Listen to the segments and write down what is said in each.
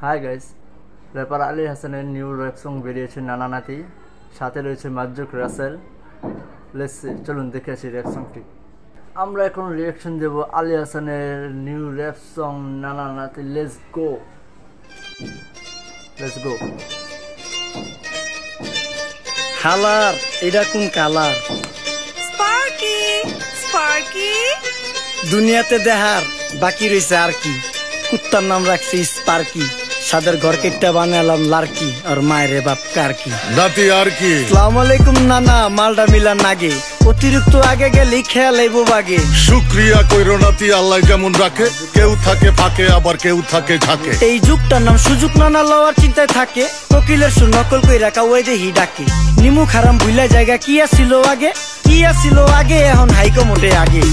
Hi guys, wrapper Ali হাসানের new rap song বেরিয়েছে নানা নাতি, সাথে রয়েছে মাজ্জুক রাসেল। চলুন দেখে আসি র্যাপ সংটি। আমরা এখন রিয়াকশন দেব আলী হাসানের নিউ র্যাপ সং নানা নাতি। Let's go. হালার এটা কোন কালার? স্পার্কি স্পার্কি দুনিয়াতে দেহার বাকি রয়েছে আর কি। কুত্তার নাম রাখছি স্পার্কি, সাদের ঘর কেটটা বানালাম লার্কি, আর মায়ের বাপ কারকি নাতি আর কি। আসসালামু আলাইকুম নানা, মালডা মিলা নাগে, অতিরিক্ত আগে গেলে খেয়াল আইবো বাগে। শুক্রিয়া কইরো নাতি, আল্লাহ যেমন রাখে, কেউ থাকে ফাঁকে আবার কেউ থাকে ঝাঁকে। এই যুগটার নাম সুযোগ নানা লওয়ার চিন্তায় থাকে, কোকিলের সুর নকল কইরা কাওয়াই দেহি ডাকে। নিমু খারাম ভুইলা জায়গা কি আসিল আগে, কি আসিল আগে, এখন হাইকো মোটে আগে।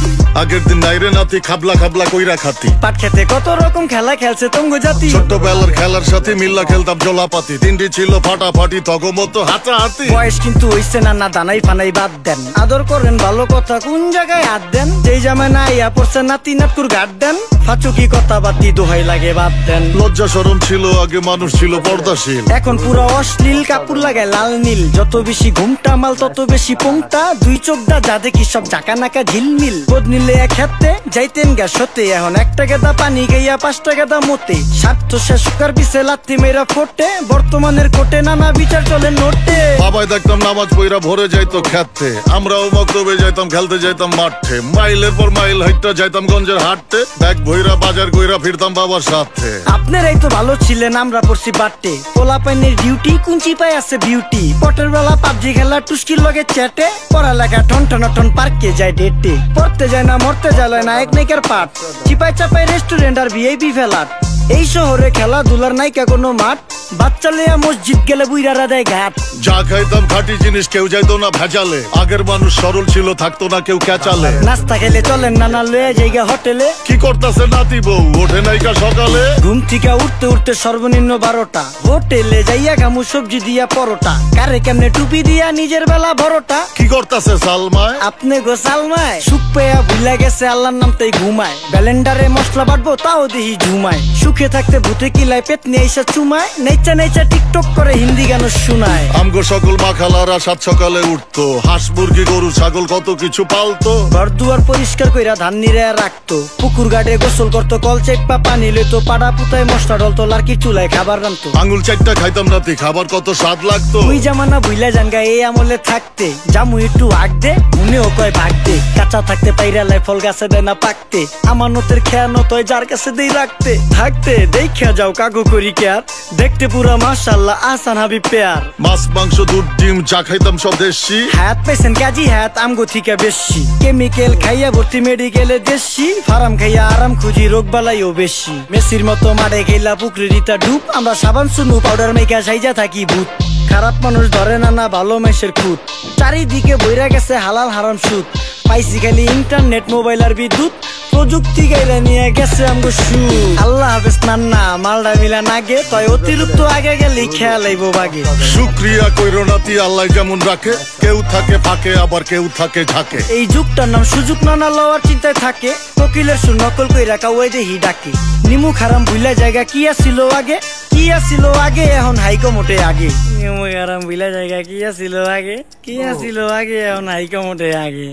আগের দিন নাইরে নাতি খাবলা খাবলা কইরা খাতি, পাট খেতে কত রকম খেলা খেলছে তঙ্গ জাতি। ছোট্টবেলার খেলার সাথে মিল্লা খেলতাম জলাপাতি, তিনটি ছিল ফাটাফাটি তগমতো হাতাহাতি। বয়স কিন্তু হইছে নানা, দানাই ফানাই বাদ দেন, আদর করেন ভালো কথা কোন জায়গায় হাত দেন। যেই জামায় না ইয়া পড়ছে নাতি নাটকুর গাট দেন, ফাচুকি কথা বাতি দোহাই লাগে বাদ দেন। লজ্জা শরম ছিল আগে, মানুষ ছিল পর্দাশীল, এখন পুরো অশ্লীল, কাপড় লাগায় লাল নীল। যত বেশি ঘুমটা মাল তত বেশি পোংটা, দুই চোখটা যা দেখি সব জাকা নাকা ঝিলমিল। বোধ নিলে এক হাতে যাইতেন গা সতে, এখন একটা গেদা পানি গাইয়া 5টা গেদা মতে। স্বার্থ শেষ কার পিছে লাত্তি মেয়েরা ফোটে, বর্তমানের কোটে নানা বিচার চলে নোটে। বাবাই দেখতাম নামাজ পইরা ভরে যাইতো খেতে, আমরাও মক্তবে যাইতাম, খেলতে যাইতাম মাঠে। মাইলের পর মাইল হাইটটা যাইতাম গঞ্জের হাটতে, ব্যাগ ভইরা বাজার কইরা ফিরতাম বাবার সাথে। আপনারাই তো ভালো ছিলেন, আমরা পড়ছি বাটে। পোলা পাইনের ডিউটি কুঞ্চি পাই আছে বিউটি, পটের বেলা পাবজি খেলা টুস্কির লগে চ্যাটে। পড়ালেখা টন টন টন পার্কে যায় ডেটে, পড়তে যায় না মরতে যায় নায়ক নায়িকার পাঠ। চিপাই চাপাই রেস্টুরেন্ট আর ভিআইপি ফেলাট, এই শহরে খেলাধুলার নাইকা কোনো মাঠ। বাচ্চা লেয়া মসজিদ গেলে বুইরারা দেয় ঘাট। যা খাইতাম খাঁটি জিনিস, কেউ যাইতো না ভেজালে। আগের মানুষ সরল ছিল, থাকতো না কেউ ক্যাচালে। নাস্তা খেলে চলেন নানা লয়ে জায়গা হোটেলে। কি করতেছে নাতি বউ, ওঠে নাইকা সকালে। ঘুম থেকে উঠতে উঠতে সর্বনিম্ন 12টা, হোটেলে যাইয়া গামু সবজি দিয়া পরোটা। কারে কেমনে টুপি দিয়া নিজের বেলা বড়টা। কি করতেছে সালমায়, আপনি গো সালমায়, সুখ পেয়া ভুলে গেছে আল্লাহর নাম তাই ঘুমায়। ব্যালেন্ডারে মশলা বাটবো তাও দেহি ঝুমায়, সুখে থাকতে ভূতে কিলায় পেট নিয়ে এসে চুমায়। নেচা নেচা টিকটক করে হিন্দি গান শুনায়। আমগো সকল মাখালারা সাত সকালে উঠতো, হাঁস মুরগি গরু ছাগল কত কিছু পালতো। ঘর দুয়ার পরিষ্কার কইরা ধান নিরে রাখতো, পুকুর গাড়ে গোসল করতো, কল চেপা পানি লইতো। পাড়া পুতায় মশলা ডলতো, লার্কির চুলায় খাবার রান্তো। আঙুল চারটা খাইতাম নাতি, খাবার কত স্বাদ লাগতো। ওই জামানা ভুইলা জানগা এই আমলে থাকতে, জামু একটু আগ দে মনেও কয় ভাগ দে। কাঁচা থাকতে পাইরা লাই ফল গাছে দেয় না পাকতে, আমানতের খেয়ানো তয় যার কাছে দেই রাখতে। থাকতে দেখা যাও কাগু করি কেয়ার, দেখতে পুরা মাশাআল্লাহ আহসান হাবিব পেয়ার। মাছ মাংস দুধ ডিম যা খাইতাম সব দেশি, হাত পেছেন কাজী হাত আমগো থিকা বেশি। কেমিক্যাল খাইয়া ভর্তি মেডিকেলে দেশি, ফার্ম খাইয়া আরাম খুঁজি রোগ বালাইও বেশি। মেসির মতো মারে গেলা পুকুরে রিতা ডুব, আমরা সাবান সুনু পাউডার মেকা সাইজা থাকি ভূত। খারাপ মানুষ ধরে না ভালো মেসের খুঁত, চারিদিকে বইরা গেছে হালাল হারাম সুদ। পাইছি খালি ইন্টারনেট মোবাইল আর বিদ্যুৎ, প্রযুক্তি গাইলা নিয়ে গেছে আমগো সু। আল্লাহ হাফেজ নান্না, মালডা মিলা নাগে, তয় অতিরিক্ত আগে গেলি খেয়াল আইবো বাগে। শুক্রিয়া কইরো নাতি, আল্লাহ যেমন রাখে, কেউ থাকে ফাঁকে আবার কেউ থাকে ঝাঁকে। এই যুগটার নাম সুযোগ নানা লওয়ার চিন্তায় থাকে, কোকিলের সুর নকল কইরা কাওয়াই দেহি ডাকে। নিমু খারাম ভুইলা জায়গা কি আসিল আগে, কি আসিল আগে, এখন হাইকো মোটে আগে। নিমু খারাম ভুইলা জায়গা কি আসিল আগে, কি আসিল আগে, এখন হাইকো মোটে আগে।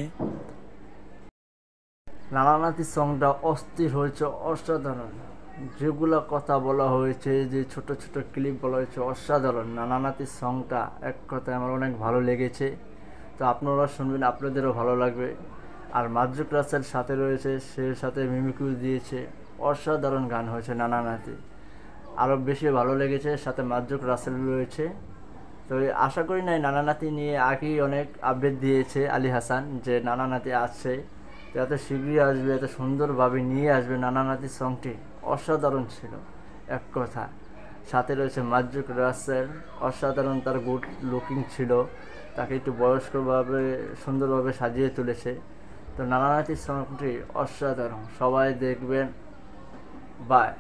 নানা নাতি সংটা অস্থির হয়েছে, অসাধারণ। যেগুলো কথা বলা হয়েছে, যে ছোট ছোট ক্লিপ বলা হয়েছে, অসাধারণ। নানা নাতি সংটা এক কথায় আমার অনেক ভালো লেগেছে, তো আপনারা শুনবেন, আপনাদেরও ভালো লাগবে। আর মাজ্জুক রাসেল সাথে রয়েছে, সে সাথে মিমিক্রি দিয়েছে, অসাধারণ গান হয়েছে নানা নাতি, আরও বেশি ভালো লেগেছে। সাথে মাজ্জুক রাসেল রয়েছে। তো আশা করি নাই, নানা নাতি নিয়ে আগেই অনেক আপডেট দিয়েছে আলী হাসান যে নানা নাতি আসছে, তো এত শীঘ্রই আসবে, এত সুন্দরভাবে নিয়ে আসবে। নানা নাতি সংটি অসাধারণ ছিল এক কথা। সাথে রয়েছে মাজ্জুক রাসেল, অসাধারণ, তার গুড লুকিং ছিল, তাকে একটু বয়স্কভাবে সুন্দরভাবে সাজিয়ে তুলেছে। তো নানা নাতি সংটি অসাধারণ, সবাই দেখবেন। বাই।